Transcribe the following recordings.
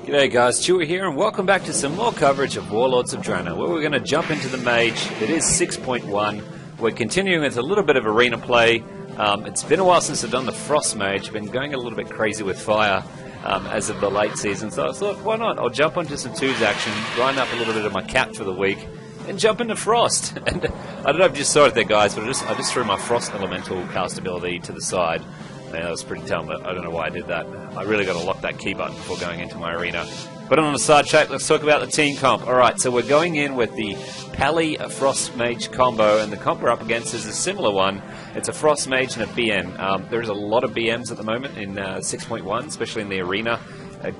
G'day guys, Chewy here, and welcome back to some more coverage of Warlords of Draenor, where we're going to jump into the Mage. It is 6.1. We're continuing with a little bit of arena play. It's been a while since I've done the Frost Mage. I've been going a little bit crazy with fire as of the late season, so I thought, why not? I'll jump onto some 2s action, grind up a little bit of my cap for the week, and jump into Frost. And I don't know if you just saw it there, guys, but I just threw my Frost Elemental cast ability to the side. Man, that was pretty dumb, but I don't know why I did that. I really got to lock that key button before going into my arena. But on the side track, let's talk about the team comp. Alright, so we're going in with the Pally Frost Mage combo, and the comp we're up against is a similar one. It's a Frost Mage and a BM. There's a lot of BMs at the moment in 6.1, especially in the arena.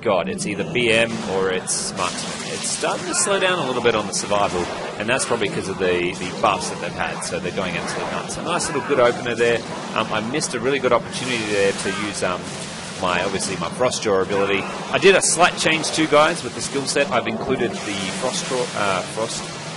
God, it's either BM or it's Smut. It's starting to slow down a little bit on the survival, and that's probably because of the buffs that they've had, so they're going absolutely nuts. A nice little good opener there. I missed a really good opportunity there to use obviously my Frostjaw ability. I did a slight change too, guys, with the skill set. I've included the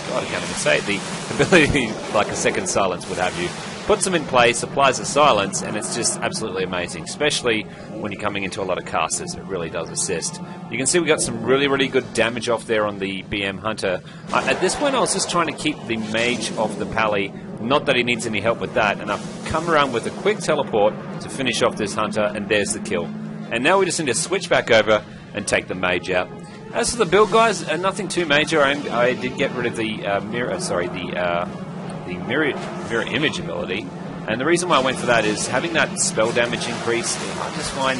God, I can't even say it, the ability like a second silence would have you. Puts them in place, applies a silence, and it's just absolutely amazing, especially when you're coming into a lot of casters. It really does assist. You can see we got some really, really good damage off there on the BM Hunter. At this point, I was just trying to keep the Mage off the Pally. Not that he needs any help with that, and I've come around with a quick teleport to finish off this Hunter, and there's the kill. And now we just need to switch back over and take the Mage out. As for the build, guys, nothing too major. I did get rid of the mirror image ability, and the reason why I went for that is having that spell damage increase. I just find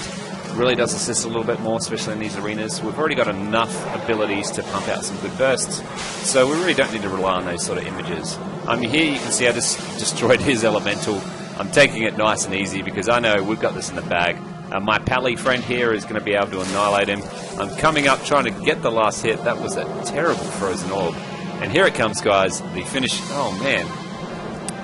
really does assist a little bit more, especially in these arenas. We've already got enough abilities to pump out some good bursts, so we really don't need to rely on those sort of images. Here you can see I just destroyed his elemental. I'm taking it nice and easy because I know we've got this in the bag. My Pally friend here is going to be able to annihilate him. I'm coming up trying to get the last hit. That was a terrible frozen orb. And here it comes, guys, the finish. Oh, man.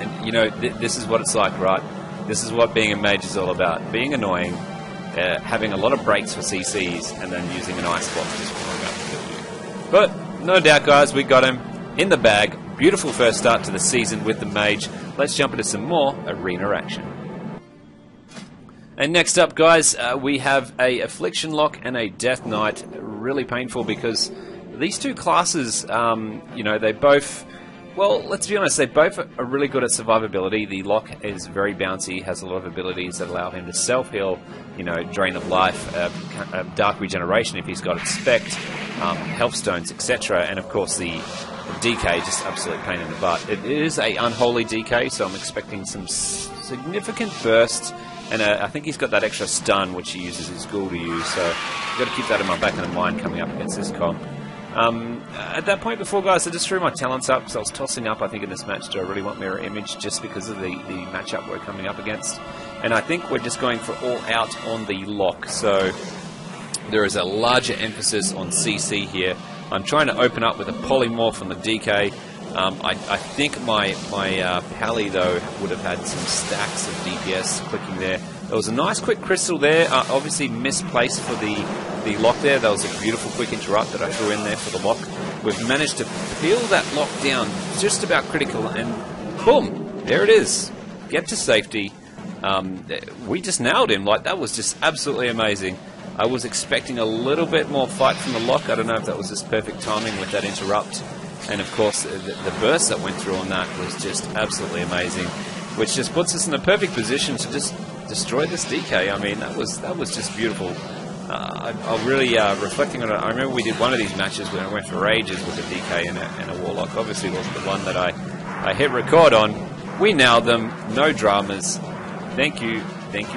And, you know, this is what it's like, right? This is what being a mage is all about. Being annoying, having a lot of breaks for CCs, and then using an ice block just pouring out to kill you. But, no doubt, guys, we got him in the bag. Beautiful first start to the season with the Mage. Let's jump into some more arena action. And next up, guys, we have a Affliction Lock and a Death Knight. Really painful because these two classes, you know, they both... Well, let's be honest, they both are really good at survivability. The Lock is very bouncy, has a lot of abilities that allow him to self-heal, you know, Drain of Life, Dark Regeneration if he's got it spec'd, Health Stones, etc. And of course the DK, just absolute pain in the butt. It is a Unholy DK, so I'm expecting some significant bursts. And I think he's got that extra stun, which he uses his ghoul to use, so I've got to keep that in my back of the mind coming up against this comp. At that point before, guys, I just threw my talents up, because I was tossing up, I think, in this match, do I really want Mirror Image, just because of the matchup we're coming up against. And I think we're just going for all out on the Lock, so there is a larger emphasis on CC here. I'm trying to open up with a Polymorph on the DK. I think my Pally, though, would have had some stacks of DPS clicking there. There was a nice quick crystal there, obviously misplaced for the Lock there. That was a beautiful quick interrupt that I threw in there for the Lock. We've managed to peel that Lock down just about critical, and boom, there it is. Get to safety. We just nailed him. Like, that was just absolutely amazing. I was expecting a little bit more fight from the Lock. I don't know if that was just perfect timing with that interrupt. And of course, the burst that went through on that was just absolutely amazing, which just puts us in a perfect position to just destroy this DK. I mean, that was just beautiful. I'm really reflecting on it. I remember we did one of these matches where I went for ages with a DK and a Warlock. Obviously, it wasn't the one that I hit record on. We nailed them. No dramas. Thank you,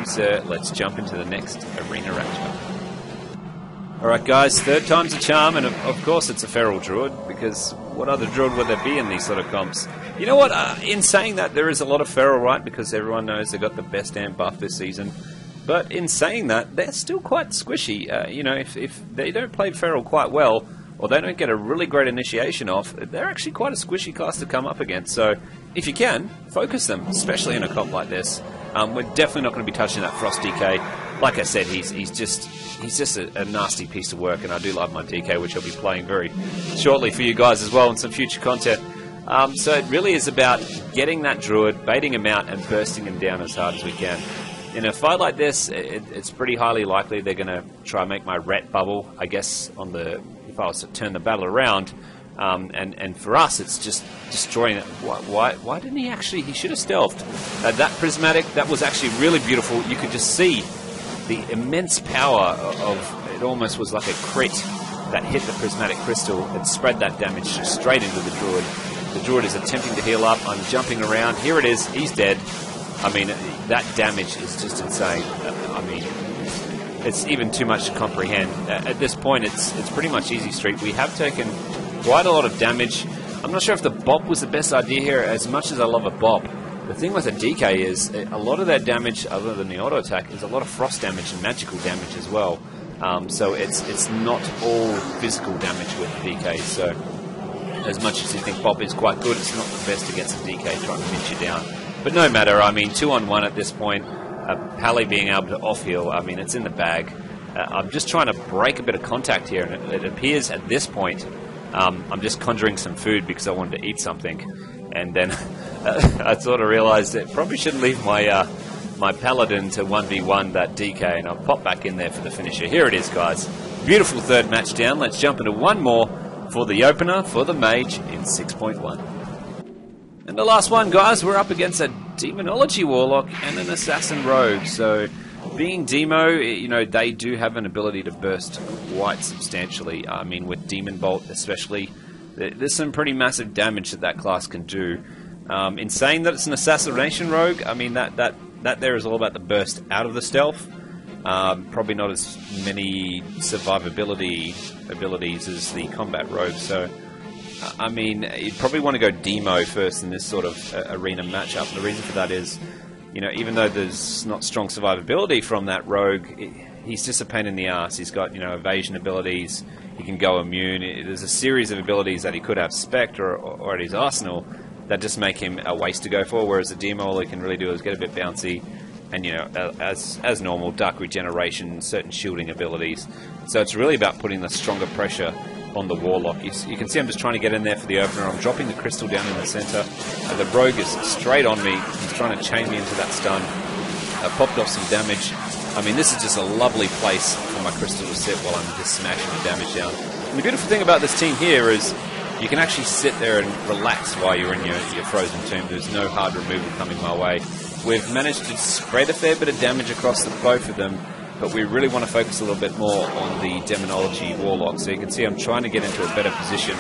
sir. Let's jump into the next arena action. Alright, guys, third time's a charm, and of course it's a Feral Druid, because what other Druid would there be in these sort of comps? You know what, in saying that, there is a lot of Feral, right, because everyone knows they've got the best amp buff this season, but in saying that, they're still quite squishy. You know, if they don't play Feral quite well, or they don't get a really great initiation off, they're actually quite a squishy class to come up against, so if you can, focus them, especially in a comp like this. We're definitely not going to be touching that Frost DK. Like I said, he's just a nasty piece of work, and I do love my DK, which I'll be playing very shortly for you guys as well in some future content. So it really is about getting that Druid, baiting him out, and bursting him down as hard as we can. in a fight like this, it's pretty highly likely they're going to try and make my ret bubble, I guess, on the if I was to turn the battle around. And for us, it's just destroying it. Why didn't he actually? He should have stealthed. That prismatic, that was actually really beautiful. You could just see the immense power of it. Almost was like a crit that hit the prismatic crystal and spread that damage straight into the druid. The druid is attempting to heal up. I'm jumping around. Here it is. He's dead. I mean, that damage is just insane. I mean, it's even too much to comprehend. At this point, it's pretty much easy street. We have taken quite a lot of damage. I'm not sure if the bop was the best idea here. As much as I love a bop, the thing with a DK is a lot of that damage, other than the auto attack, is a lot of frost damage and magical damage as well. So it's not all physical damage with DK. So as much as you think bop is quite good, it's not the best against a DK trying to pinch you down. But no matter. I mean, 2-on-1 at this point. Pally being able to off heal. I mean, it's in the bag. I'm just trying to break a bit of contact here, and it appears at this point. I'm just conjuring some food because I wanted to eat something, and then I sort of realized that probably shouldn't leave my my paladin to 1v1 that DK, and I'll pop back in there for the finisher. Here it is, guys. Beautiful third match down. Let's jump into one more for the opener for the Mage in 6.1. And the last one, guys, we're up against a Demonology Warlock and an Assassin Rogue. So being Demo, you know, they do have an ability to burst quite substantially. I mean, with Demon Bolt especially, there's some pretty massive damage that class can do. In saying that it's an Assassination Rogue, I mean, that there is all about the burst out of the stealth. Probably not as many survivability abilities as the Combat Rogue. So, I mean, you'd probably want to go Demo first in this sort of arena matchup. The reason for that is, you know, even though there's not strong survivability from that rogue, he's just a pain in the ass. He's got, you know, evasion abilities. He can go immune. There's a series of abilities that he could have spec or at his arsenal that just make him a waste to go for. Whereas the Demo, all he can really do is get a bit bouncy, and, you know, as normal, dark regeneration, certain shielding abilities. So it's really about putting the stronger pressure on the Warlock. You can see I'm just trying to get in there for the opener. I'm dropping the crystal down in the center. The rogue is straight on me. He's trying to chain me into that stun. I popped off some damage. I mean, this is just a lovely place for my crystal to sit while I'm just smashing the damage down. And the beautiful thing about this team here is you can actually sit there and relax while you're in your frozen tomb. There's no hard removal coming my way. We've managed to spread a fair bit of damage across both of them, but we really want to focus a little bit more on the Demonology Warlock. So you can see I'm trying to get into a better position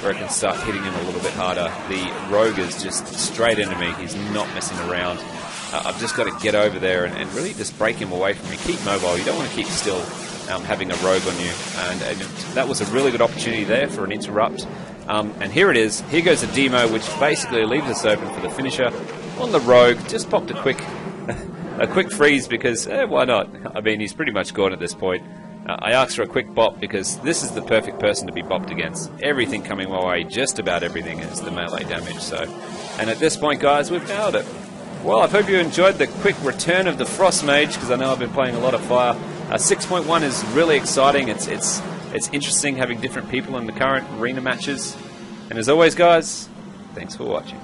where I can start hitting him a little bit harder. The rogue is just straight into me. He's not messing around. I've just got to get over there and really just break him away from me. Keep mobile. You don't want to keep still having a rogue on you. And that was a really good opportunity there for an interrupt. And here it is. Here goes a Demo, which basically leaves us open for the finisher on the rogue. Just popped a quick freeze because, why not? I mean, he's pretty much gone at this point. I asked for a quick bop because this is the perfect person to be bopped against. Everything coming my way, just about everything, is the melee damage. So, and at this point, guys, we've nailed it. Well, I hope you enjoyed the quick return of the Frost Mage, because I know I've been playing a lot of fire. 6.1 is really exciting. It's interesting having different people in the current arena matches. And as always, guys, thanks for watching.